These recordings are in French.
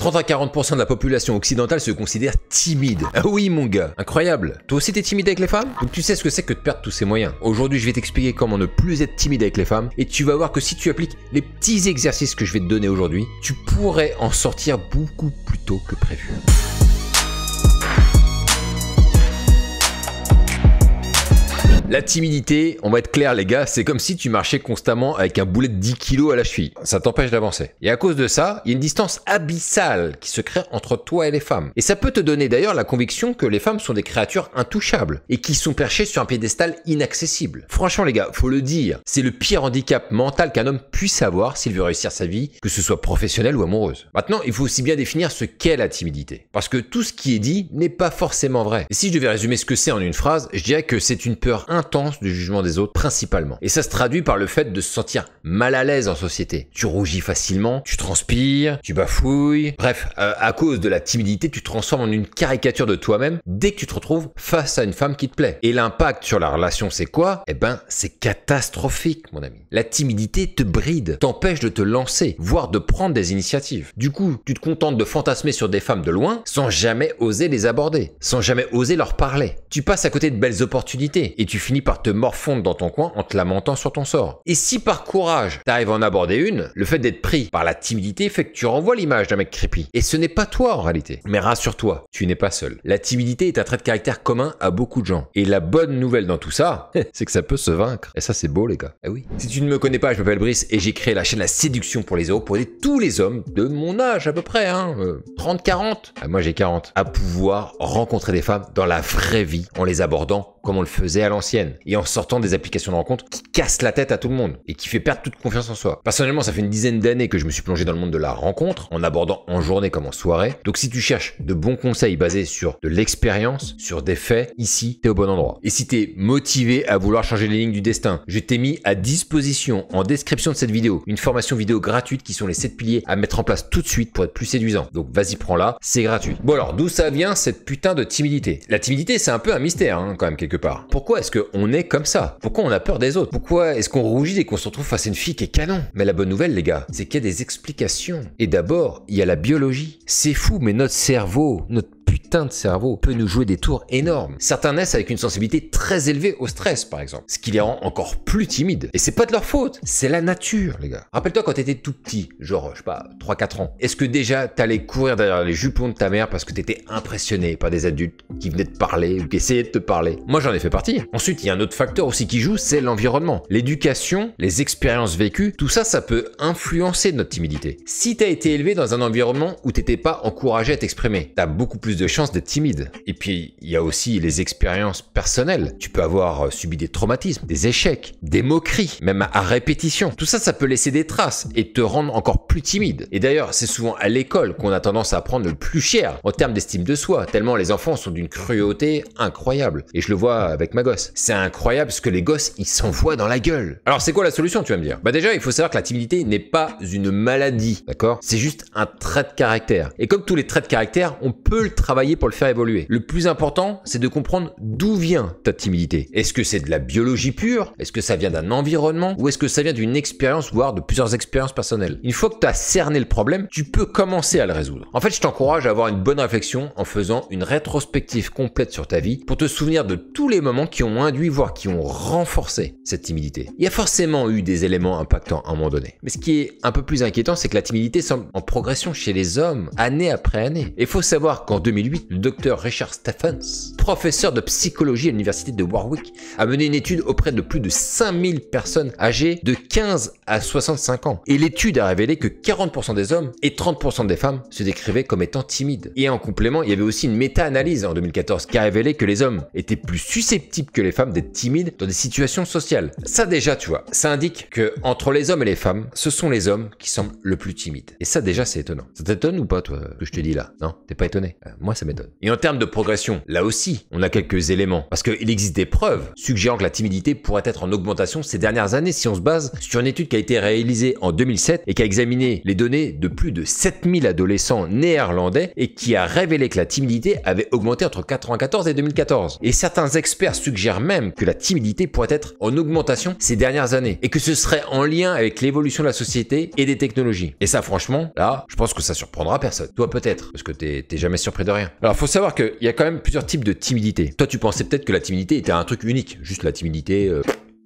30 à 40% de la population occidentale se considère timide. Ah oui mon gars, incroyable. Toi aussi t'es timide avec les femmes? Donc tu sais ce que c'est que de perdre tous ces moyens. Aujourd'hui je vais t'expliquer comment ne plus être timide avec les femmes et tu vas voir que si tu appliques les petits exercices que je vais te donner aujourd'hui, tu pourrais en sortir beaucoup plus tôt que prévu. La timidité, on va être clair les gars, c'est comme si tu marchais constamment avec un boulet de 10 kg à la cheville. Ça t'empêche d'avancer. Et à cause de ça, il y a une distance abyssale qui se crée entre toi et les femmes. Et ça peut te donner d'ailleurs la conviction que les femmes sont des créatures intouchables et qui sont perchées sur un piédestal inaccessible. Franchement les gars, faut le dire, c'est le pire handicap mental qu'un homme puisse avoir s'il veut réussir sa vie, que ce soit professionnelle ou amoureuse. Maintenant, il faut aussi bien définir ce qu'est la timidité. Parce que tout ce qui est dit n'est pas forcément vrai. Et si je devais résumer ce que c'est en une phrase, je dirais que c'est une peur intense du jugement des autres principalement. Et ça se traduit par le fait de se sentir mal à l'aise en société. Tu rougis facilement, tu transpires, tu bafouilles. Bref, à cause de la timidité, tu te transformes en une caricature de toi-même dès que tu te retrouves face à une femme qui te plaît. Et l'impact sur la relation, c'est quoi? Eh ben, c'est catastrophique, mon ami. La timidité te bride, t'empêche de te lancer, voire de prendre des initiatives. Du coup, tu te contentes de fantasmer sur des femmes de loin sans jamais oser les aborder, sans jamais oser leur parler. Tu passes à côté de belles opportunités et tu finis par te morfondre dans ton coin en te lamentant sur ton sort. Et si par courage, t'arrives à en aborder une, le fait d'être pris par la timidité fait que tu renvoies l'image d'un mec creepy. Et ce n'est pas toi en réalité. Mais rassure-toi, tu n'es pas seul. La timidité est un trait de caractère commun à beaucoup de gens. Et la bonne nouvelle dans tout ça, c'est que ça peut se vaincre. Et ça c'est beau les gars. Eh oui. Si tu ne me connais pas, je m'appelle Brice et j'ai créé la chaîne La Séduction pour les héros pour aider tous les hommes de mon âge à peu près, 30-40. Moi j'ai 40. À pouvoir rencontrer des femmes dans la vraie vie en les abordant comme on le faisait à l'ancienne, et en sortant des applications de rencontre qui cassent la tête à tout le monde et qui fait perdre toute confiance en soi. Personnellement, ça fait une dizaine d'années que je me suis plongé dans le monde de la rencontre, en abordant en journée comme en soirée. Donc si tu cherches de bons conseils basés sur de l'expérience, sur des faits, ici, t'es au bon endroit. Et si t'es motivé à vouloir changer les lignes du destin, je t'ai mis à disposition en description de cette vidéo une formation vidéo gratuite qui sont les 7 piliers à mettre en place tout de suite pour être plus séduisant. Donc vas-y, prends-la, c'est gratuit. Bon alors, d'où ça vient cette putain de timidité? La timidité, c'est un peu un mystère, quand même, quelque part. Pourquoi est-ce qu'on est comme ça? Pourquoi on a peur des autres? Pourquoi est-ce qu'on rougit dès qu'on se retrouve face à une fille qui est canon? Mais la bonne nouvelle, les gars, c'est qu'il y a des explications. Et d'abord, il y a la biologie. C'est fou, mais notre cerveau, notre putain de cerveau peut nous jouer des tours énormes. Certains naissent avec une sensibilité très élevée au stress, par exemple, ce qui les rend encore plus timides. Et c'est pas de leur faute, c'est la nature, les gars. Rappelle-toi quand t'étais tout petit, genre, je sais pas, 3-4 ans. Est-ce que déjà t'allais courir derrière les jupons de ta mère parce que t'étais impressionné par des adultes qui venaient te parler ou qui essayaient de te parler? Moi, j'en ai fait partie. Ensuite, il y a un autre facteur aussi qui joue, c'est l'environnement. L'éducation, les expériences vécues, tout ça, ça peut influencer notre timidité. Si t'as été élevé dans un environnement où t'étais pas encouragé à t'exprimer, t'as beaucoup plus de chances d'être timide. Et puis, il y a aussi les expériences personnelles. Tu peux avoir subi des traumatismes, des échecs, des moqueries, même à répétition. Tout ça, ça peut laisser des traces et te rendre encore plus timide. Et d'ailleurs, c'est souvent à l'école qu'on a tendance à prendre le plus cher en termes d'estime de soi, tellement les enfants sont d'une cruauté incroyable. Et je le vois avec ma gosse. C'est incroyable ce que les gosses, ils s'envoient dans la gueule. Alors, c'est quoi la solution, tu vas me dire? Bah déjà, il faut savoir que la timidité n'est pas une maladie, d'accord? C'est juste un trait de caractère. Et comme tous les traits de caractère, on peut le travailler pour le faire évoluer. Le plus important, c'est de comprendre d'où vient ta timidité. Est-ce que c'est de la biologie pure? Est-ce que ça vient d'un environnement? Ou est-ce que ça vient d'une expérience, voire de plusieurs expériences personnelles? Une fois que tu as cerné le problème, tu peux commencer à le résoudre. En fait, je t'encourage à avoir une bonne réflexion en faisant une rétrospective complète sur ta vie pour te souvenir de tous les moments qui ont induit, voire qui ont renforcé cette timidité. Il y a forcément eu des éléments impactants à un moment donné. Mais ce qui est un peu plus inquiétant, c'est que la timidité semble en progression chez les hommes, année après année. Et il faut savoir qu'en 2008, le docteur Richard Stephens, professeur de psychologie à l'université de Warwick, a mené une étude auprès de plus de 5000 personnes âgées de 15 à 65 ans. Et l'étude a révélé que 40% des hommes et 30% des femmes se décrivaient comme étant timides. Et en complément, il y avait aussi une méta-analyse en 2014 qui a révélé que les hommes étaient plus susceptibles que les femmes d'être timides dans des situations sociales. Ça déjà, tu vois, ça indique que entre les hommes et les femmes, ce sont les hommes qui semblent le plus timides. Et ça déjà, c'est étonnant. Ça t'étonne ou pas, toi, que je te dis là? Non, t'es pas étonné? Moi, Moi, ça m'étonne. Et en termes de progression, là aussi, on a quelques éléments. Parce qu'il existe des preuves suggérant que la timidité pourrait être en augmentation ces dernières années si on se base sur une étude qui a été réalisée en 2007 et qui a examiné les données de plus de 7000 adolescents néerlandais et qui a révélé que la timidité avait augmenté entre 1994 et 2014. Et certains experts suggèrent même que la timidité pourrait être en augmentation ces dernières années et que ce serait en lien avec l'évolution de la société et des technologies. Et ça, franchement, là, je pense que ça surprendra personne. Toi, peut-être, parce que t'es jamais surpris de rien. Alors, faut savoir qu'il y a quand même plusieurs types de timidité. Toi, tu pensais peut-être que la timidité était un truc unique. Juste la timidité...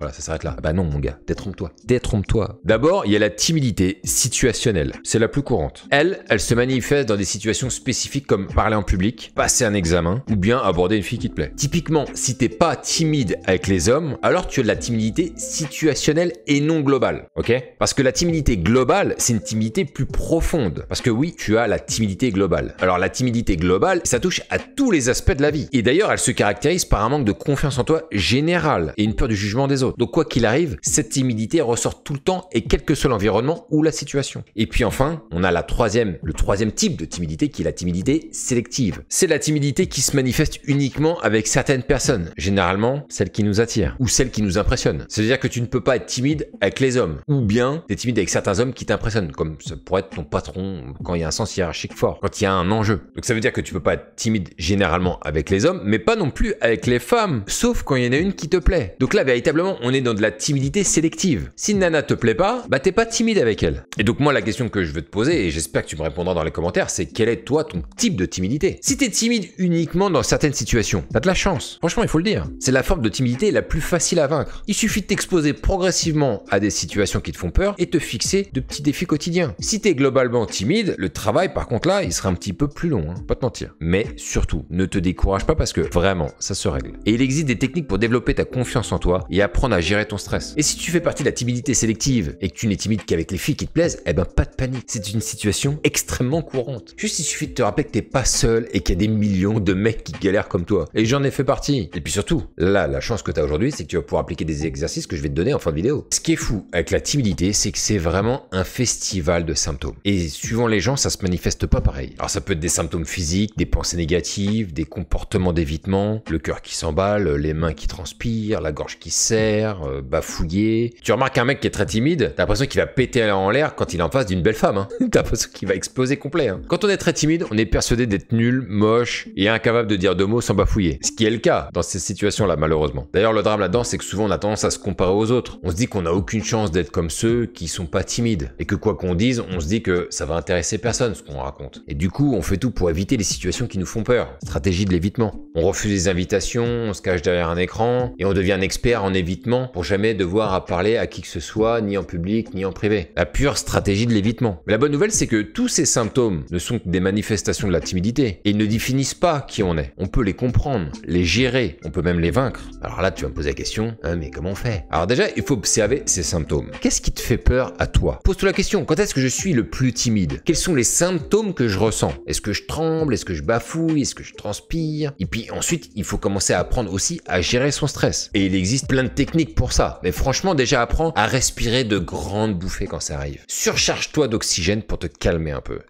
Voilà, ça s'arrête là. Ah bah non, mon gars, détrompe-toi. Détrompe-toi. D'abord, il y a la timidité situationnelle. C'est la plus courante. Elle se manifeste dans des situations spécifiques comme parler en public, passer un examen ou bien aborder une fille qui te plaît. Typiquement, si t'es pas timide avec les hommes, alors tu as de la timidité situationnelle et non globale. Ok? Parce que la timidité globale, c'est une timidité plus profonde. Parce que oui, tu as la timidité globale. Alors la timidité globale, ça touche à tous les aspects de la vie. Et d'ailleurs, elle se caractérise par un manque de confiance en toi général et une peur du jugement des autres. Donc quoi qu'il arrive, cette timidité ressort tout le temps et quel que soit l'environnement ou la situation. Et puis enfin, on a le troisième type de timidité qui est la timidité sélective. C'est la timidité qui se manifeste uniquement avec certaines personnes, généralement celles qui nous attirent ou celles qui nous impressionnent. C'est-à-dire que tu ne peux pas être timide avec les hommes ou bien tu es timide avec certains hommes qui t'impressionnent, comme ça pourrait être ton patron quand il y a un sens hiérarchique fort, quand il y a un enjeu. Donc ça veut dire que tu peux pas être timide généralement avec les hommes, mais pas non plus avec les femmes, sauf quand il y en a une qui te plaît. Donc là, véritablement, on est dans de la timidité sélective. Si une nana te plaît pas, bah t'es pas timide avec elle. Et donc moi, la question que je veux te poser, et j'espère que tu me répondras dans les commentaires, c'est quel est toi ton type de timidité? Si t'es timide uniquement dans certaines situations, t'as de la chance. Franchement, il faut le dire. C'est la forme de timidité la plus facile à vaincre. Il suffit de t'exposer progressivement à des situations qui te font peur et te fixer de petits défis quotidiens. Si t'es globalement timide, le travail, par contre là, il sera un petit peu plus long, hein, pas te mentir. Mais surtout, ne te décourage pas parce que vraiment, ça se règle. Et il existe des techniques pour développer ta confiance en toi et apprendre à gérer ton stress. Et si tu fais partie de la timidité sélective et que tu n'es timide qu'avec les filles qui te plaisent, eh ben pas de panique, c'est une situation extrêmement courante. Juste il suffit de te rappeler que t'es pas seul et qu'il y a des millions de mecs qui galèrent comme toi. Et j'en ai fait partie. Et puis surtout, là, la chance que tu as aujourd'hui, c'est que tu vas pouvoir appliquer des exercices que je vais te donner en fin de vidéo. Ce qui est fou avec la timidité, c'est que c'est vraiment un festival de symptômes. Et suivant les gens, ça se manifeste pas pareil. Alors ça peut être des symptômes physiques, des pensées négatives, des comportements d'évitement, le cœur qui s'emballe, les mains qui transpirent, la gorge qui serre, bafouiller. Tu remarques un mec qui est très timide, t'as l'impression qu'il va péter en l'air quand il est en face d'une belle femme. Hein. T'as l'impression qu'il va exploser complet. Hein. Quand on est très timide, on est persuadé d'être nul, moche et incapable de dire deux mots sans bafouiller. Ce qui est le cas dans ces situations-là, malheureusement. D'ailleurs, le drame là-dedans, c'est que souvent on a tendance à se comparer aux autres. On se dit qu'on n'a aucune chance d'être comme ceux qui sont pas timides. Et que quoi qu'on dise, on se dit que ça va intéresser personne ce qu'on raconte. Et du coup, on fait tout pour éviter les situations qui nous font peur. Stratégie de l'évitement. On refuse les invitations, on se cache derrière un écran et on devient un expert en évitement pour jamais devoir à parler à qui que ce soit, ni en public, ni en privé. La pure stratégie de l'évitement. Mais la bonne nouvelle, c'est que tous ces symptômes ne sont que des manifestations de la timidité. Et ils ne définissent pas qui on est. On peut les comprendre, les gérer, on peut même les vaincre. Alors là, tu vas me poser la question, hein, mais comment on fait? Alors déjà, il faut observer ces symptômes. Qu'est-ce qui te fait peur à toi? Pose-toi la question, quand est-ce que je suis le plus timide? Quels sont les symptômes que je ressens? Est-ce que je tremble? Est-ce que je bafouille? Est-ce que je transpire? Et puis ensuite, il faut commencer à apprendre aussi à gérer son stress. Et il existe plein de techniques pour ça. Mais franchement, déjà apprends à respirer de grandes bouffées quand ça arrive. Surcharge-toi d'oxygène pour te calmer un peu.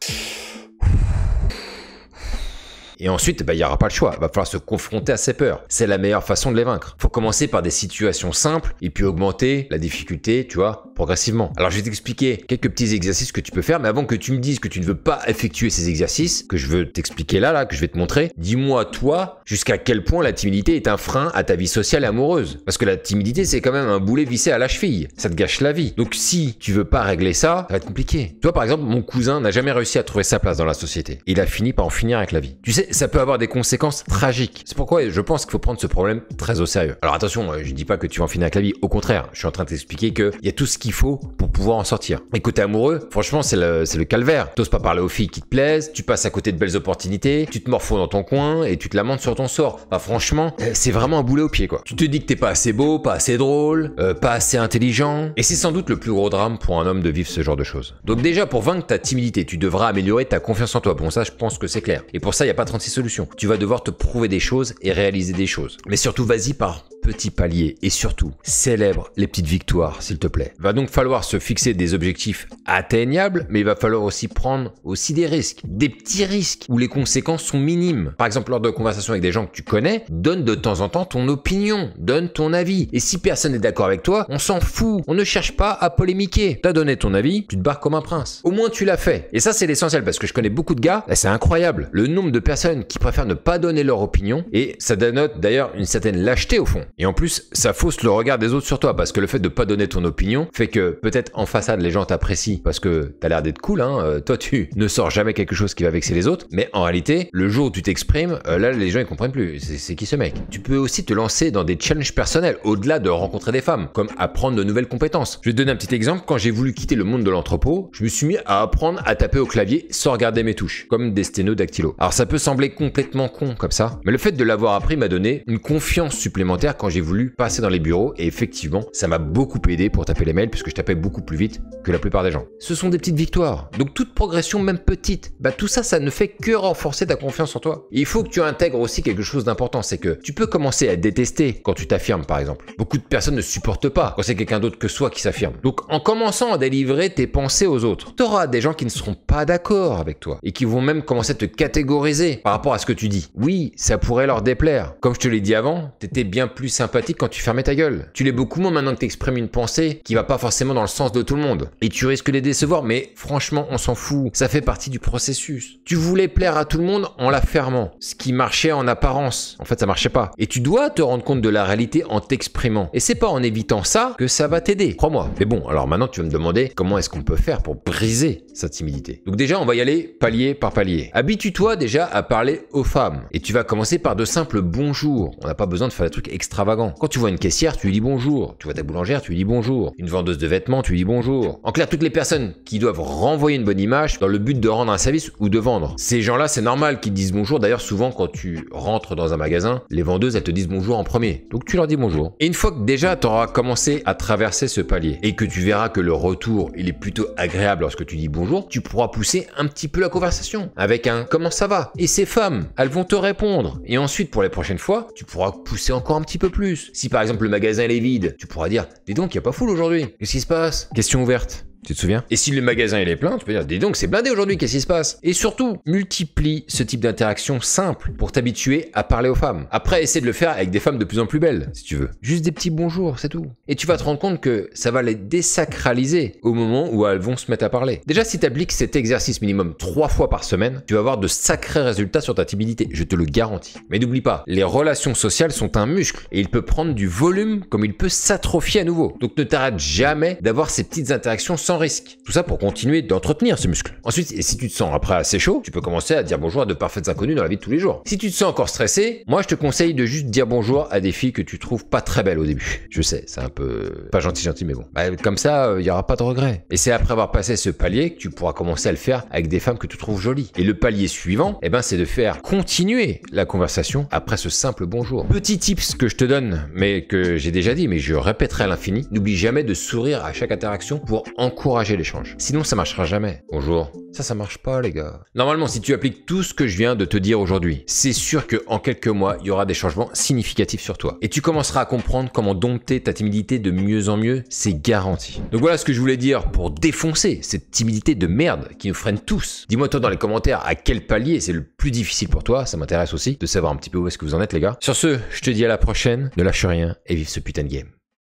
Et ensuite, il n'y aura pas le choix. Il va falloir se confronter à ces peurs. C'est la meilleure façon de les vaincre. Faut commencer par des situations simples et puis augmenter la difficulté, tu vois, progressivement. Alors, je vais t'expliquer quelques petits exercices que tu peux faire, mais avant que tu me dises que tu ne veux pas effectuer ces exercices, que je veux t'expliquer là, que je vais te montrer, dis-moi, toi, jusqu'à quel point la timidité est un frein à ta vie sociale et amoureuse. Parce que la timidité, c'est quand même un boulet vissé à la cheville. Ça te gâche la vie. Donc, si tu veux pas régler ça, ça va être compliqué. Toi, par exemple, mon cousin n'a jamais réussi à trouver sa place dans la société. Il a fini par en finir avec la vie. Tu sais, ça peut avoir des conséquences tragiques. C'est pourquoi je pense qu'il faut prendre ce problème très au sérieux. Alors attention, je dis pas que tu vas en finir avec la vie. Au contraire, je suis en train de t'expliquer qu'il y a tout ce qu'il faut pour pouvoir en sortir. Et côté amoureux, franchement, c'est le calvaire. T'oses pas parler aux filles qui te plaisent, tu passes à côté de belles opportunités, tu te morfons dans ton coin et tu te lamentes sur ton sort. Bah franchement, c'est vraiment un boulet au pied, quoi. Tu te dis que t'es pas assez beau, pas assez drôle, pas assez intelligent. Et c'est sans doute le plus gros drame pour un homme de vivre ce genre de choses. Donc déjà, pour vaincre ta timidité, tu devras améliorer ta confiance en toi. Bon, ça, je pense que c'est clair. Et pour ça, il n'y a pas 36 solutions. Tu vas devoir te prouver des choses et réaliser des choses. Mais surtout, vas-y par petits paliers et surtout, célèbre les petites victoires, s'il te plaît. Va donc falloir se fixer des objectifs atteignables, mais il va falloir aussi prendre des risques, des petits risques où les conséquences sont minimes. Par exemple, lors de conversations avec des gens que tu connais, donne de temps en temps ton opinion, donne ton avis. Et si personne n'est d'accord avec toi, on s'en fout. On ne cherche pas à polémiquer. T'as donné ton avis, tu te barres comme un prince. Au moins tu l'as fait. Et ça, c'est l'essentiel parce que je connais beaucoup de gars, là, c'est incroyable. Le nombre de personnes qui préfèrent ne pas donner leur opinion et ça dénote d'ailleurs une certaine lâcheté au fond. Et en plus, ça fausse le regard des autres sur toi parce que le fait de pas donner ton opinion fait que peut-être en façade les gens t'apprécient parce que t'as l'air d'être cool, hein. Toi tu ne sors jamais quelque chose qui va vexer les autres, mais en réalité, le jour où tu t'exprimes, là les gens ils comprennent plus. C'est qui ce mec? Tu peux aussi te lancer dans des challenges personnels au-delà de rencontrer des femmes, comme apprendre de nouvelles compétences. Je vais te donner un petit exemple. Quand j'ai voulu quitter le monde de l'entrepôt, je me suis mis à apprendre à taper au clavier sans regarder mes touches, comme des sténodactylos. Alors ça peut sembler complètement con comme ça, mais le fait de l'avoir appris m'a donné une confiance supplémentaire quand j'ai voulu passer dans les bureaux et effectivement, ça m'a beaucoup aidé pour taper les mails puisque je tapais beaucoup plus vite que la plupart des gens. Ce sont des petites victoires. Donc toute progression, même petite, tout ça, ça ne fait que renforcer ta confiance en toi. Et il faut que tu intègres aussi quelque chose d'important, c'est que tu peux commencer à détester quand tu t'affirmes par exemple. Beaucoup de personnes ne supportent pas quand c'est quelqu'un d'autre que soi qui s'affirme. Donc en commençant à délivrer tes pensées aux autres, tu auras des gens qui ne seront pas d'accord avec toi et qui vont même commencer à te catégoriser par rapport à ce que tu dis. Oui, ça pourrait leur déplaire. Comme je te l'ai dit avant, t'étais bien plus sympathique quand tu fermais ta gueule. Tu l'es beaucoup moins maintenant que t'exprimes une pensée qui va pas forcément dans le sens de tout le monde. Et tu risques de les décevoir, mais franchement, on s'en fout. Ça fait partie du processus. Tu voulais plaire à tout le monde en la fermant. Ce qui marchait en apparence. En fait, ça marchait pas. Et tu dois te rendre compte de la réalité en t'exprimant. Et c'est pas en évitant ça que ça va t'aider. Crois-moi. Mais bon, alors maintenant, tu vas me demander comment est-ce qu'on peut faire pour briser sa timidité. Donc déjà, on va y aller palier par palier. Habitue-toi déjà à parler aux femmes. Et tu vas commencer par de simples bonjours. On n'a pas besoin de faire des trucs extravagants. Quand tu vois une caissière, tu lui dis bonjour. Tu vois ta boulangère, tu lui dis bonjour. Une vendeuse de vêtements, tu lui dis bonjour. En clair, toutes les personnes qui doivent renvoyer une bonne image dans le but de rendre un service ou de vendre. Ces gens-là, c'est normal qu'ils disent bonjour. D'ailleurs, souvent, quand tu rentres dans un magasin, les vendeuses, elles te disent bonjour en premier. Donc, tu leur dis bonjour. Et une fois que déjà, tu auras commencé à traverser ce palier et que tu verras que le retour, il est plutôt agréable lorsque tu dis bonjour, tu pourras pousser un petit peu la conversation avec un comment ça va? Et ces femmes, elles vont te répondre. Et ensuite, pour les prochaines fois, tu pourras pousser encore un petit peu plus. Si par exemple, le magasin il est vide, tu pourras dire, dis donc, il n'y a pas foule aujourd'hui. Qu'est-ce qui se passe? Question ouverte. Tu te souviens? Et si le magasin il est plein, tu peux dire, dis donc, c'est blindé aujourd'hui, qu'est-ce qui se passe? Et surtout, multiplie ce type d'interaction simple pour t'habituer à parler aux femmes. Après, essaie de le faire avec des femmes de plus en plus belles, si tu veux. Juste des petits bonjours, c'est tout. Et tu vas te rendre compte que ça va les désacraliser au moment où elles vont se mettre à parler. Déjà, si tu appliques cet exercice minimum 3 fois par semaine, tu vas avoir de sacrés résultats sur ta timidité, je te le garantis. Mais n'oublie pas, les relations sociales sont un muscle et il peut prendre du volume comme il peut s'atrophier à nouveau. Donc ne t'arrête jamais d'avoir ces petites interactions sans risque. Tout ça pour continuer d'entretenir ce muscle. Ensuite, et si tu te sens après assez chaud, tu peux commencer à dire bonjour à de parfaites inconnues dans la vie de tous les jours. Si tu te sens encore stressé, moi je te conseille de juste dire bonjour à des filles que tu trouves pas très belles au début. Je sais, c'est un peu pas gentil mais bon. Comme ça, il y aura pas de regret. Et c'est après avoir passé ce palier que tu pourras commencer à le faire avec des femmes que tu trouves jolies. Et le palier suivant, c'est de faire continuer la conversation après ce simple bonjour. Petit tips que je te donne, mais que j'ai déjà dit, mais je répéterai à l'infini, n'oublie jamais de sourire à chaque interaction pour encourager l'échange. Sinon, ça marchera jamais. Bonjour. Ça marche pas, les gars. Normalement, si tu appliques tout ce que je viens de te dire aujourd'hui, c'est sûr qu'en quelques mois, il y aura des changements significatifs sur toi. Et tu commenceras à comprendre comment dompter ta timidité de mieux en mieux, c'est garanti. Donc voilà ce que je voulais dire pour défoncer cette timidité de merde qui nous freine tous. Dis-moi toi dans les commentaires à quel palier c'est le plus difficile pour toi, ça m'intéresse aussi de savoir un petit peu où est-ce que vous en êtes, les gars. Sur ce, je te dis à la prochaine, ne lâche rien et vive ce putain de game.